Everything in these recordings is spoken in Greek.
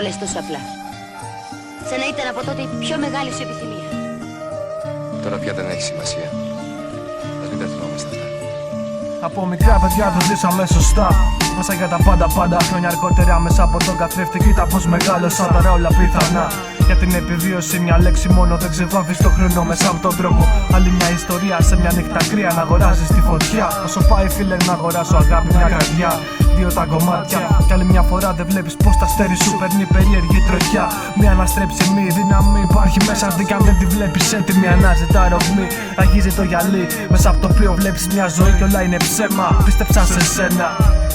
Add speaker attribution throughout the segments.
Speaker 1: λες τόσο απλά. Σαν να ήταν από τότε η πιο μεγάλη σου επιθυμία.
Speaker 2: Τώρα πια δεν έχει σημασία. Ας μην τα θυμάμαστε αυτά.
Speaker 3: Από μικρά παιδιά το ζήσαμε σωστά. Μέσα για τα πάντα χρόνια αργότερα μέσα από τον καθρέφτη. Κοίτα πως μεγάλωσα τώρα όλα πιθανά. Για την επιβίωση μια λέξη μόνο δεν ξεβάφει στο χρόνο μέσα από τον τρόπο. Άλλη μια ιστορία σε μια νύχτα κρύα να αγοράζεις τη φωτιά. Όσο πάει φίλε να αγοράσω αγάπη μια καρδιά. Δύο τα κομμάτια κι άλλη μια φορά δεν βλέπεις πως τα αστέρι σου παίρνει περίεργη τροχιά. Μια αναστρέψιμη δύναμη υπάρχει μέσα σου κι αν δεν τη βλέπεις έτοιμη ανάζετα ρογμή. Αγίζει το γυαλί μέσα από το οποίο βλέπεις μια ζωή κι όλα είναι ψέμα. Πίστεψα σε σένα,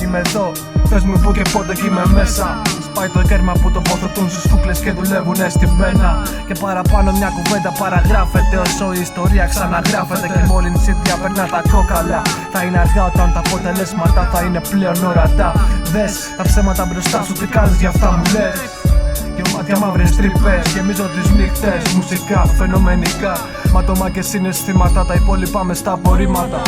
Speaker 3: είμαι εδώ, πες μου που και πότε κι είμαι μέσα. Σπάει το κέρμα που τοποθετούν στους κούκλες και δουλεύουνε στην πένα. Και παραπάνω μια κουβέντα παραγράφεται όσο η ιστορία ξαναγράφεται. Και μόλις διαπερνά τα κόκαλα θα είναι αργά όταν τα αποτελέσματα θα είναι πλέον ορατά. Δες τα ψέματα μπροστά σου, τι κάνεις γι' αυτά μου λες. Δυο μάτια μαύρες τρύπες γεμίζω τις νύχτες. Μουσικά, φαινομενικά, ματώμα και συναισθήματα. Τα υπόλοιπα μες στα απορρίμματα.